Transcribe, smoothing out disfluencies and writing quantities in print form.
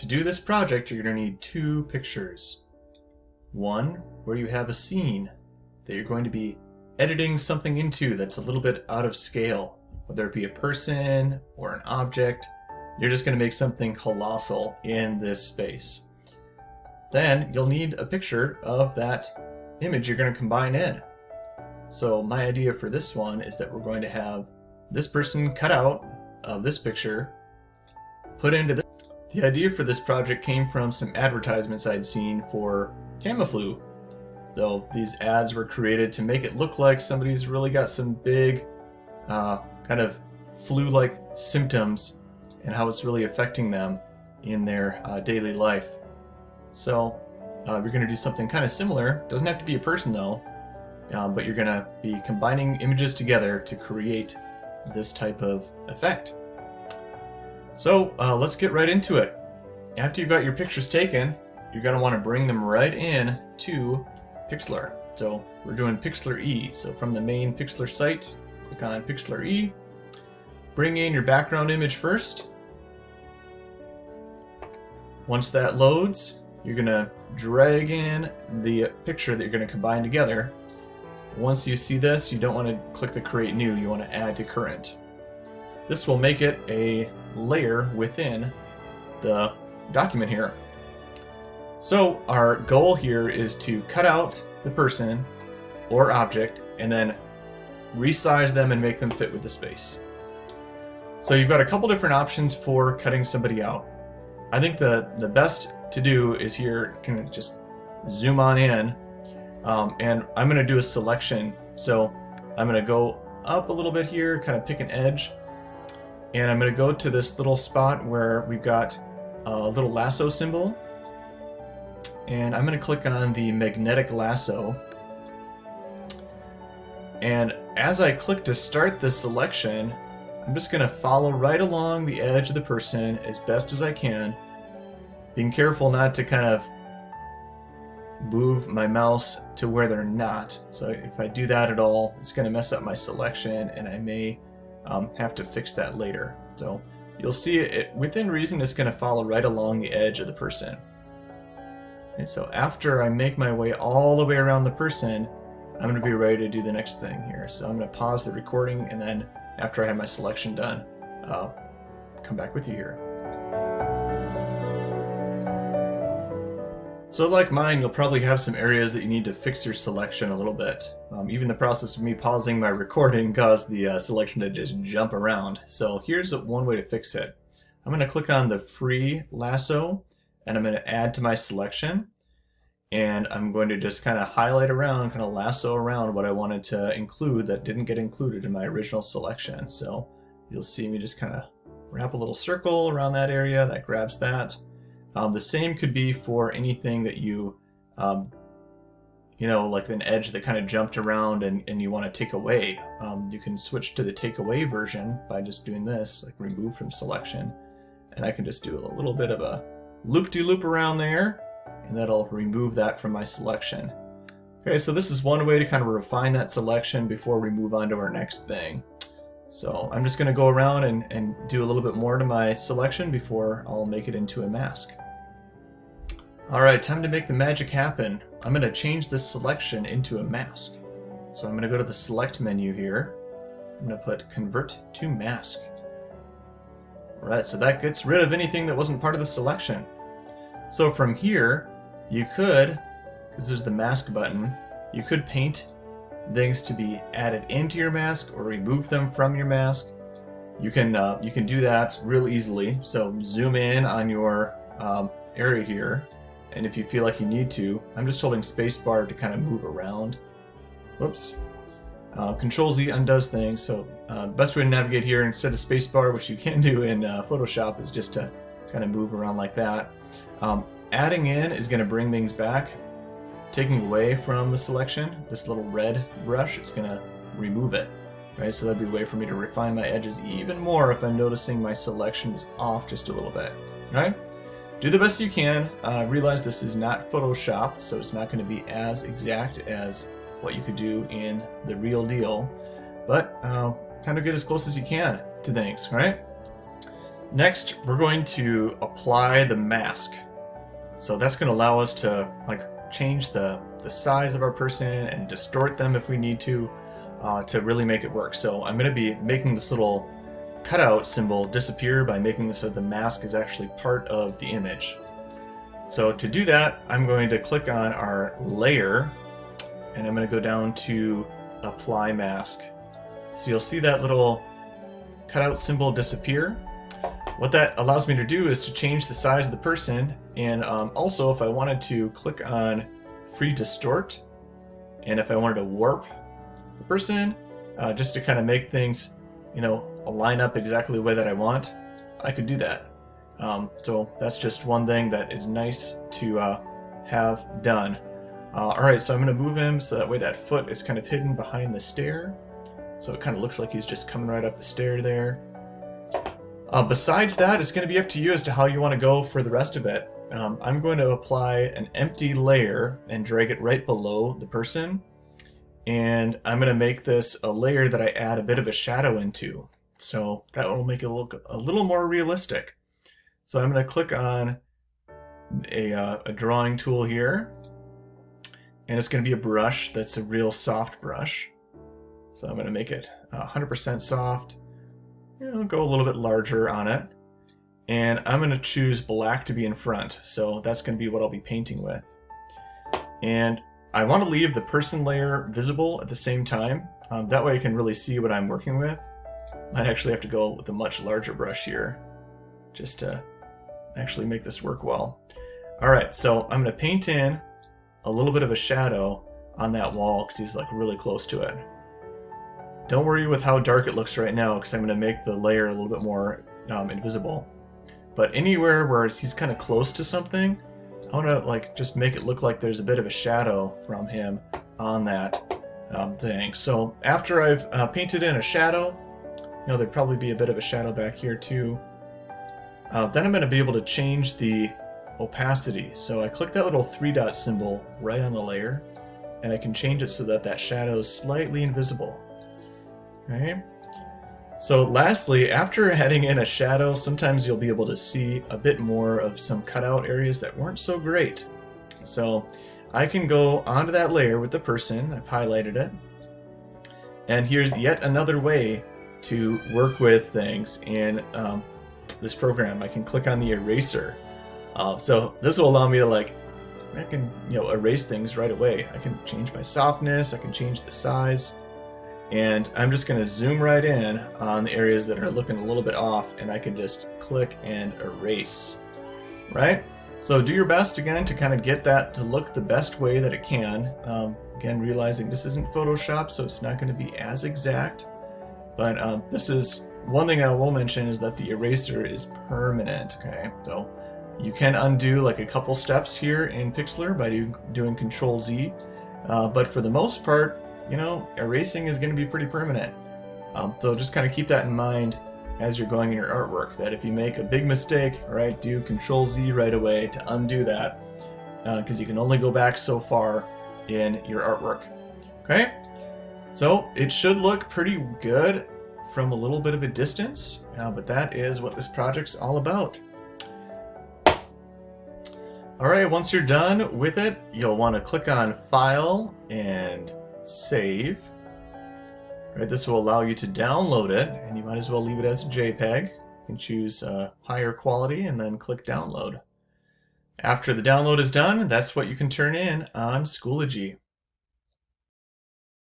to do this project, you're going to need two pictures. One where you have a scene that you're going to be editing something into that's a little bit out of scale, whether it be a person or an object. You're just going to make something colossal in this space. Then you'll need a picture of that image you're going to combine in. So my idea for this one is that we're going to have this person cut out of this picture, put into this. The idea for this project came from some advertisements I'd seen for Tamiflu. Though these ads were created to make it look like somebody's really got some big kind of flu-like symptoms and how it's really affecting them in their daily life. So we're going to do something kind of similar. Doesn't have to be a person though, but you're going to be combining images together to create this type of effect. So let's get right into it. After you've got your pictures taken, you're going to want to bring them right in to Pixlr. So we're doing Pixlr E. So from the main Pixlr site, click on Pixlr E. Bring in your background image first. Once that loads, you're going to drag in the picture that you're going to combine together. Once you see this, you don't want to click the Create New, you want to Add to Current. This will make it a layer within the document here. So our goal here is to cut out the person or object and then resize them and make them fit with the space. So you've got a couple different options for cutting somebody out. I think the best to do is here, kind of just zoom on in, and I'm going to do a selection. So I'm going to go up a little bit here, kind of pick an edge, and I'm going to go to this little spot where we've got a little lasso symbol, and I'm going to click on the magnetic lasso. And as I click to start this selection, I'm just going to follow right along the edge of the person as best as I can, being careful not to kind of move my mouse to where they're not. So if I do that at all, it's going to mess up my selection, and I may have to fix that later. So you'll see it within reason, it's going to follow right along the edge of the person. And so after I make my way all the way around the person, I'm going to be ready to do the next thing here. So I'm going to pause the recording, and then after I have my selection done, I'll come back with you here. So like mine, you'll probably have some areas that you need to fix your selection a little bit. Even the process of me pausing my recording caused the selection to just jump around. So here's one way to fix it. I'm going to click on the free lasso, and I'm going to add to my selection. And I'm going to just kind of highlight around, kind of lasso around what I wanted to include that didn't get included in my original selection. So you'll see me just kind of wrap a little circle around that area that grabs that. The same could be for anything that you know, like an edge that kind of jumped around and you want to take away. You can switch to the take away version by just doing this, like remove from selection. And I can just do a little bit of a loop-de-loop around there, and that'll remove that from my selection. Okay, so this is one way to kind of refine that selection before we move on to our next thing. So I'm just going to go around and do a little bit more to my selection before I'll make it into a mask. Alright, time to make the magic happen. I'm going to change this selection into a mask. So I'm going to go to the Select menu here. I'm going to put Convert to Mask. Alright, so that gets rid of anything that wasn't part of the selection. So from here, you could, because there's the mask button, you could paint things to be added into your mask or remove them from your mask. You can do that real easily. So zoom in on your area here, and if you feel like you need to, I'm just holding spacebar to kind of move around. Whoops. Control Z undoes things. So best way to navigate here instead of spacebar, which you can do in Photoshop, is just to kind of move around like that. Adding in is going to bring things back. Taking away from the selection, this little red brush is going to remove it. Right, so that'd be a way for me to refine my edges even more if I'm noticing my selection is off just a little bit. Right? Do the best you can. Realize this is not Photoshop, so it's not going to be as exact as what you could do in the real deal, but kind of get as close as you can to things, right? Next, we're going to apply the mask. So that's going to allow us to change the size of our person and distort them if we need to really make it work. So I'm going to be making this little cutout symbol disappear by making this so the mask is actually part of the image. So to do that, I'm going to click on our layer and I'm going to go down to apply mask. So you'll see that little cutout symbol disappear. What that allows me to do is to change the size of the person, and also if I wanted to click on free distort, and if I wanted to warp the person just to kind of make things, line up exactly the way that I want, I could do that. So that's just one thing that is nice to have done. Alright, so I'm going to move him so that way that foot is kind of hidden behind the stair. So it kind of looks like he's just coming right up the stair there. Besides that, it's going to be up to you as to how you want to go for the rest of it. I'm going to apply an empty layer and drag it right below the person. And I'm going to make this a layer that I add a bit of a shadow into. So that will make it look a little more realistic. So I'm going to click on a drawing tool here. And it's going to be a brush that's a real soft brush. So I'm going to make it 100% soft. Go a little bit larger on it. And I'm going to choose black to be in front. So that's going to be what I'll be painting with. And I want to leave the person layer visible at the same time. That way I can really see what I'm working with. Might actually have to go with a much larger brush here just to actually make this work well. Alright, so I'm going to paint in a little bit of a shadow on that wall because he's really close to it. Don't worry with how dark it looks right now because I'm going to make the layer a little bit more invisible. But anywhere where he's kind of close to something, I want to just make it look like there's a bit of a shadow from him on that thing. So after I've painted in a shadow, there'd probably be a bit of a shadow back here too. Then I'm going to be able to change the opacity. So I click that little 3-dot symbol right on the layer and I can change it so that that shadow is slightly invisible. Okay. So lastly, after adding in a shadow, sometimes you'll be able to see a bit more of some cutout areas that weren't so great. So I can go onto that layer with the person, I've highlighted it, and here's yet another way to work with things in this program. I can click on the eraser. So this will allow me to I can erase things right away. I can change my softness, I can change the size. And I'm just going to zoom right in on the areas that are looking a little bit off, and I can just click and erase, right? So do your best, again, to kind of get that to look the best way that it can. Again, realizing this isn't Photoshop, so it's not going to be as exact. But this is one thing I will mention is that the eraser is permanent, okay? So you can undo a couple steps here in Pixlr by doing Control-Z. But for the most part, erasing is going to be pretty permanent. So just kind of keep that in mind as you're going in your artwork, that if you make a big mistake, right, do Control-Z right away to undo that, because you can only go back so far in your artwork. Okay, so it should look pretty good from a little bit of a distance, but that is what this project's all about. Alright, once you're done with it, you'll want to click on File and Save. Right, this will allow you to download it, and you might as well leave it as a JPEG. You can choose higher quality and then click Download. After the download is done, that's what you can turn in on Schoology.